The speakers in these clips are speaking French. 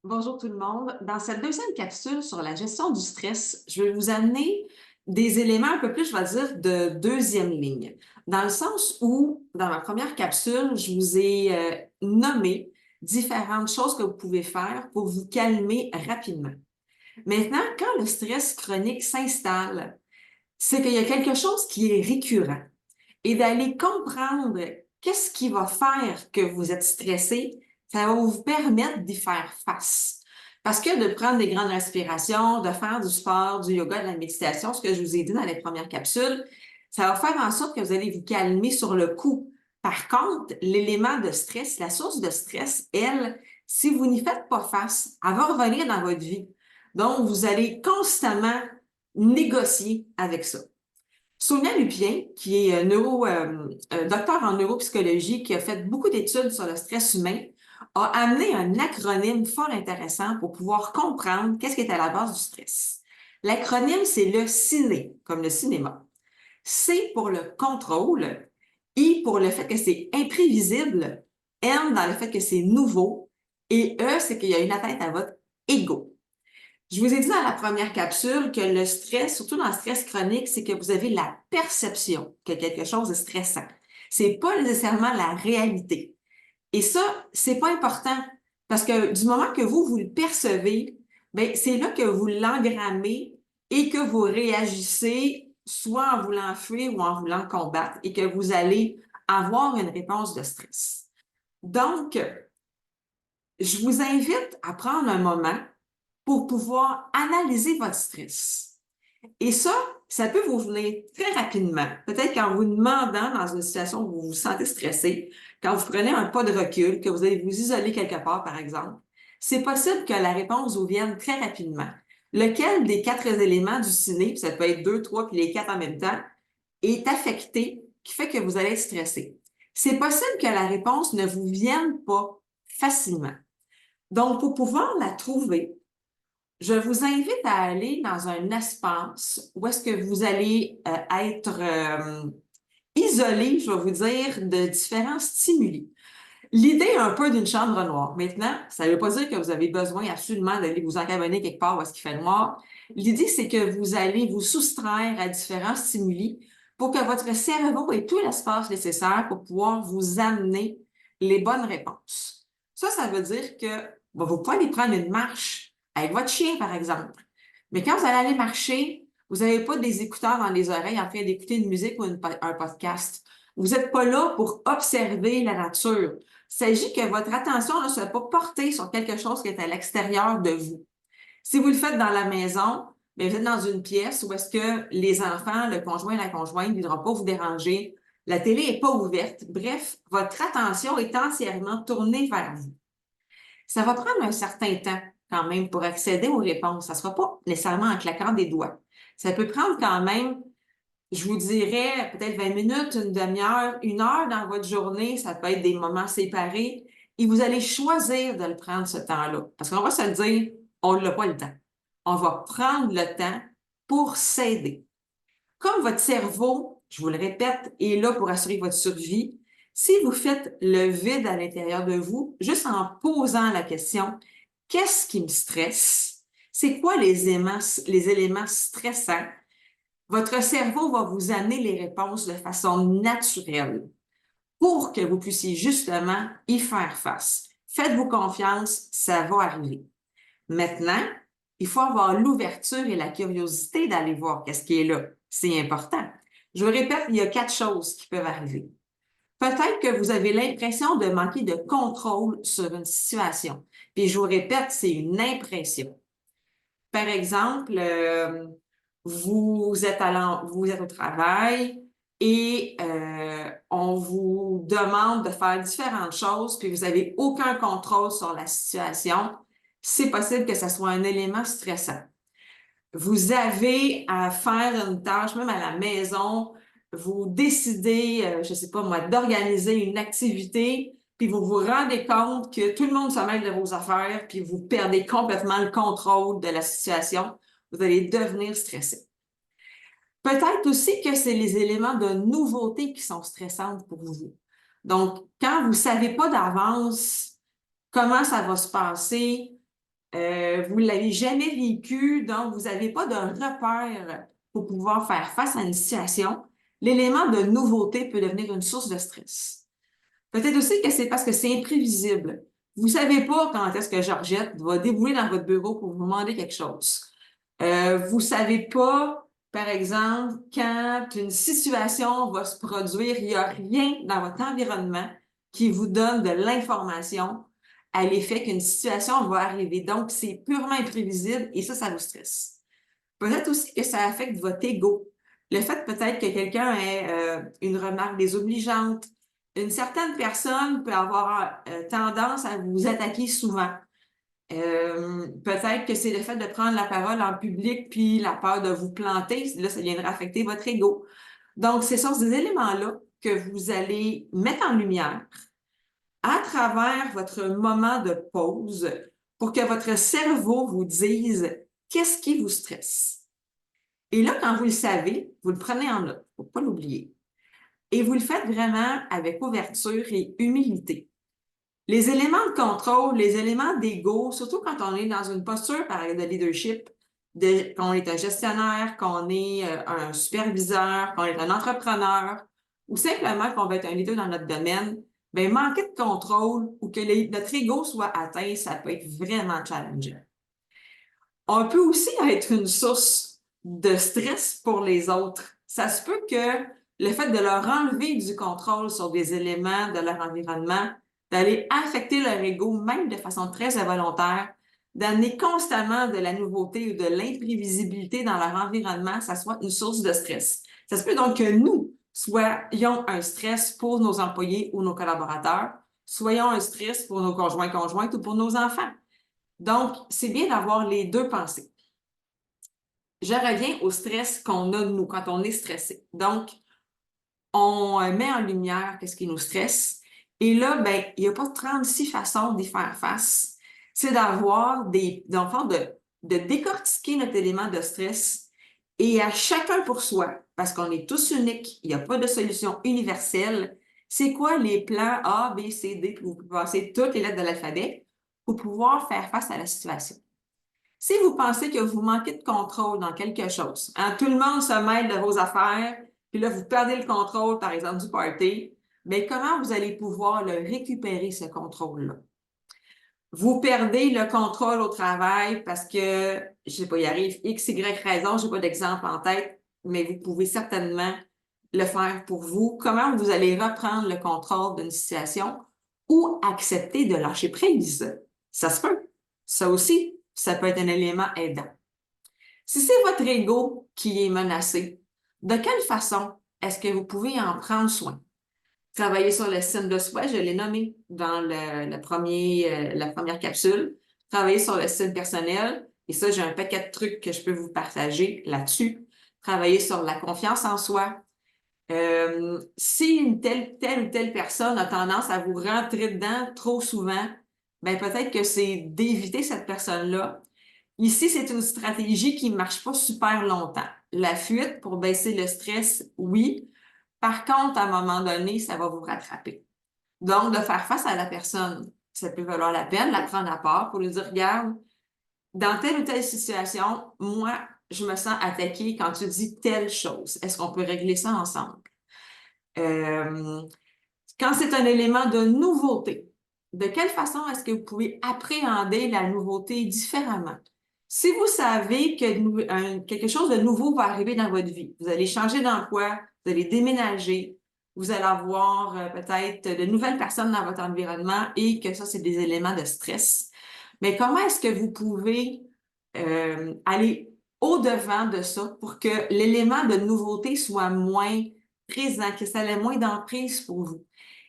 Bonjour tout le monde. Dans cette deuxième capsule sur la gestion du stress, je vais vous amener des éléments un peu plus, je vais dire, de deuxième ligne. Dans le sens où, dans ma première capsule, je vous ai nommé différentes choses que vous pouvez faire pour vous calmer rapidement. Maintenant, quand le stress chronique s'installe, c'est qu'il y a quelque chose qui est récurrent et d'aller comprendre qu'est-ce qui va faire que vous êtes stressé, ça va vous permettre d'y faire face. Parce que de prendre des grandes respirations, de faire du sport, du yoga, de la méditation, ce que je vous ai dit dans les premières capsules, ça va faire en sorte que vous allez vous calmer sur le coup. Par contre, l'élément de stress, la source de stress, elle, si vous n'y faites pas face, elle va revenir dans votre vie. Donc, vous allez constamment négocier avec ça. Sonia Lupien, qui est docteur en neuropsychologie, qui a fait beaucoup d'études sur le stress humain, a amené un acronyme fort intéressant pour pouvoir comprendre qu'est-ce qui est à la base du stress. L'acronyme, c'est le CINE, comme le cinéma. C pour le contrôle, I pour le fait que c'est imprévisible, N dans le fait que c'est nouveau, et E, c'est qu'il y a une atteinte à votre ego. Je vous ai dit dans la première capsule que le stress, surtout dans le stress chronique, c'est que vous avez la perception que quelque chose est stressant. C'est pas nécessairement la réalité. Et ça, c'est pas important parce que du moment que vous le percevez, ben, c'est là que vous l'engrammez et que vous réagissez soit en voulant fuir ou en voulant combattre et que vous allez avoir une réponse de stress. Donc, je vous invite à prendre un moment pour pouvoir analyser votre stress. Et ça peut vous venir très rapidement. Peut-être qu'en vous demandant dans une situation où vous vous sentez stressé, quand vous prenez un pas de recul, que vous allez vous isoler quelque part, par exemple, c'est possible que la réponse vous vienne très rapidement. Lequel des quatre éléments du ciné, ça peut être deux, trois, puis les quatre en même temps, est affecté, qui fait que vous allez être stressé. C'est possible que la réponse ne vous vienne pas facilement. Donc, pour pouvoir la trouver, je vous invite à aller dans un espace où est-ce que vous allez être isolé, je vais vous dire, de différents stimuli. L'idée un peu d'une chambre noire. Maintenant, ça ne veut pas dire que vous avez besoin absolument d'aller vous encabanner quelque part où est-ce qu'il fait noir. L'idée, c'est que vous allez vous soustraire à différents stimuli pour que votre cerveau ait tout l'espace nécessaire pour pouvoir vous amener les bonnes réponses. Ça veut dire que bon, vous pouvez aller prendre une marche avec votre chien, par exemple. Mais quand vous allez aller marcher, vous n'avez pas des écouteurs dans les oreilles en train d'écouter une musique ou un podcast. Vous n'êtes pas là pour observer la nature. Il s'agit que votre attention ne soit pas portée sur quelque chose qui est à l'extérieur de vous. Si vous le faites dans la maison, bien, vous êtes dans une pièce où est-ce que les enfants, le conjoint, la conjointe ne viendront pas vous déranger, la télé n'est pas ouverte. Bref, votre attention est entièrement tournée vers vous. Ça va prendre un certain temps quand même pour accéder aux réponses. Ça ne sera pas nécessairement en claquant des doigts. Ça peut prendre quand même, je vous dirais, peut-être 20 minutes, une demi-heure, une heure dans votre journée. Ça peut être des moments séparés. Et vous allez choisir de le prendre ce temps-là. Parce qu'on va se le dire, on n'a pas le temps. On va prendre le temps pour s'aider. Comme votre cerveau, je vous le répète, est là pour assurer votre survie, si vous faites le vide à l'intérieur de vous, juste en posant la question, qu'est-ce qui me stresse? C'est quoi les éléments stressants? Votre cerveau va vous amener les réponses de façon naturelle pour que vous puissiez justement y faire face. Faites-vous confiance, ça va arriver. Maintenant, il faut avoir l'ouverture et la curiosité d'aller voir qu'est-ce qui est là. C'est important. Je vous répète, il y a quatre choses qui peuvent arriver. Peut-être que vous avez l'impression de manquer de contrôle sur une situation. Puis je vous répète, c'est une impression. Par exemple, vous êtes au travail et on vous demande de faire différentes choses, puis vous n'avez aucun contrôle sur la situation. C'est possible que ce soit un élément stressant. Vous avez à faire une tâche, même à la maison, vous décidez, je ne sais pas moi, d'organiser une activité, puis vous vous rendez compte que tout le monde se mêle de vos affaires, puis vous perdez complètement le contrôle de la situation, vous allez devenir stressé. Peut-être aussi que c'est les éléments de nouveauté qui sont stressants pour vous. Donc, quand vous ne savez pas d'avance comment ça va se passer, vous ne l'avez jamais vécu, donc vous n'avez pas de repère pour pouvoir faire face à une situation, l'élément de nouveauté peut devenir une source de stress. Peut-être aussi que c'est parce que c'est imprévisible. Vous ne savez pas quand est-ce que Georgette va débouler dans votre bureau pour vous demander quelque chose. Vous ne savez pas, par exemple, quand une situation va se produire, il n'y a rien dans votre environnement qui vous donne de l'information à l'effet qu'une situation va arriver. Donc, c'est purement imprévisible et ça vous stresse. Peut-être aussi que ça affecte votre ego. Le fait peut-être que quelqu'un ait une remarque désobligeante. Une certaine personne peut avoir tendance à vous attaquer souvent. Peut-être que c'est le fait de prendre la parole en public puis la peur de vous planter. Là, ça viendra affecter votre ego. Donc, ce sont ces éléments-là que vous allez mettre en lumière à travers votre moment de pause pour que votre cerveau vous dise qu'est-ce qui vous stresse. Et là, quand vous le savez, vous le prenez en note, il ne faut pas l'oublier. Et vous le faites vraiment avec ouverture et humilité. Les éléments de contrôle, les éléments d'ego, surtout quand on est dans une posture de leadership, qu'on est un gestionnaire, qu'on est un superviseur, qu'on est un entrepreneur, ou simplement qu'on va être un leader dans notre domaine, bien, manquer de contrôle ou que notre ego soit atteint, ça peut être vraiment challengeant. On peut aussi être une source de stress pour les autres. Ça se peut que le fait de leur enlever du contrôle sur des éléments de leur environnement, d'aller affecter leur ego, même de façon très involontaire, d'amener constamment de la nouveauté ou de l'imprévisibilité dans leur environnement, ça soit une source de stress. Ça se peut donc que nous soyons un stress pour nos employés ou nos collaborateurs, soyons un stress pour nos conjoints-conjointes ou pour nos enfants. Donc, c'est bien d'avoir les deux pensées. Je reviens au stress qu'on a, nous, quand on est stressé. Donc, on met en lumière ce qui nous stresse. Et là, ben, il n'y a pas 36 façons d'y faire face. C'est d'avoir dans le fond, de décortiquer notre élément de stress et à chacun pour soi, parce qu'on est tous uniques, il n'y a pas de solution universelle. C'est quoi les plans A, B, C, D, puis vous pouvez passer toutes les lettres de l'alphabet pour pouvoir faire face à la situation. Si vous pensez que vous manquez de contrôle dans quelque chose, hein, tout le monde se mêle de vos affaires, puis là, vous perdez le contrôle, par exemple, du party, bien, comment vous allez pouvoir le récupérer, ce contrôle-là? Vous perdez le contrôle au travail parce que, je sais pas, il arrive X, Y raison, je n'ai pas d'exemple en tête, mais vous pouvez certainement le faire pour vous. Comment vous allez reprendre le contrôle d'une situation ou accepter de lâcher prise? Ça se peut. Ça aussi, ça peut être un élément aidant. Si c'est votre ego qui est menacé, de quelle façon est-ce que vous pouvez en prendre soin? Travailler sur l'estime de soi, je l'ai nommé dans la première capsule. Travailler sur l'estime personnelle, et ça, j'ai un paquet de trucs que je peux vous partager là-dessus. Travailler sur la confiance en soi. Si une telle ou telle personne a tendance à vous rentrer dedans trop souvent, ben peut-être que c'est d'éviter cette personne-là. Ici, c'est une stratégie qui ne marche pas super longtemps. La fuite pour baisser le stress, oui. Par contre, à un moment donné, ça va vous rattraper. Donc, de faire face à la personne, ça peut valoir la peine, la prendre à part pour lui dire, regarde, dans telle ou telle situation, moi, je me sens attaquée quand tu dis telle chose. Est-ce qu'on peut régler ça ensemble? Quand c'est un élément de nouveauté, de quelle façon est-ce que vous pouvez appréhender la nouveauté différemment? Si vous savez que quelque chose de nouveau va arriver dans votre vie, vous allez changer d'emploi, vous allez déménager, vous allez avoir peut-être de nouvelles personnes dans votre environnement et que ça, c'est des éléments de stress. Mais comment est-ce que vous pouvez aller au-devant de ça pour que l'élément de nouveauté soit moins présent, que ça ait moins d'emprise pour vous?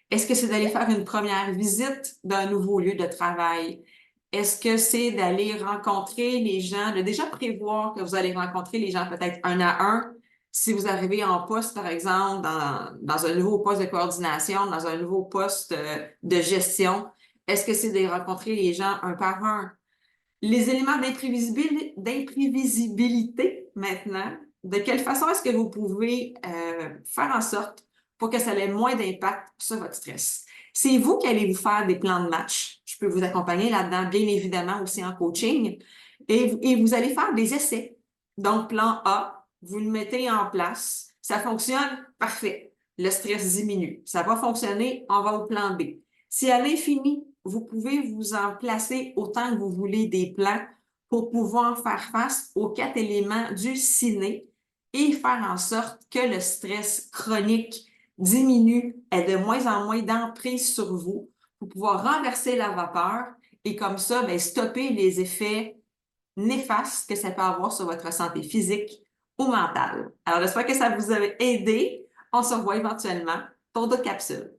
Est-ce que c'est d'aller faire une première visite d'un nouveau lieu de travail? Est-ce que c'est d'aller rencontrer les gens, de déjà prévoir que vous allez rencontrer les gens peut-être un à un? Si vous arrivez en poste, par exemple, dans un nouveau poste de coordination, dans un nouveau poste de gestion, est-ce que c'est de rencontrer les gens un par un? Les éléments d'imprévisibilité maintenant, de quelle façon est-ce que vous pouvez faire en sorte pour que ça ait moins d'impact sur votre stress? C'est vous qui allez vous faire des plans de match. Je je peux vous accompagner là-dedans, bien évidemment, aussi en coaching. Et vous allez faire des essais. Donc, plan A, vous le mettez en place. Ça fonctionne, parfait. Le stress diminue. Ça va fonctionner, on va au plan B. Si à l'infini, vous pouvez vous en placer autant que vous voulez des plans pour pouvoir faire face aux 4 éléments du ciné et faire en sorte que le stress chronique diminue, ait de moins en moins d'emprise sur vous pour pouvoir renverser la vapeur et comme ça, bien, stopper les effets néfastes que ça peut avoir sur votre santé physique ou mentale. Alors, j'espère que ça vous a aidé. On se revoit éventuellement pour d'autres capsules.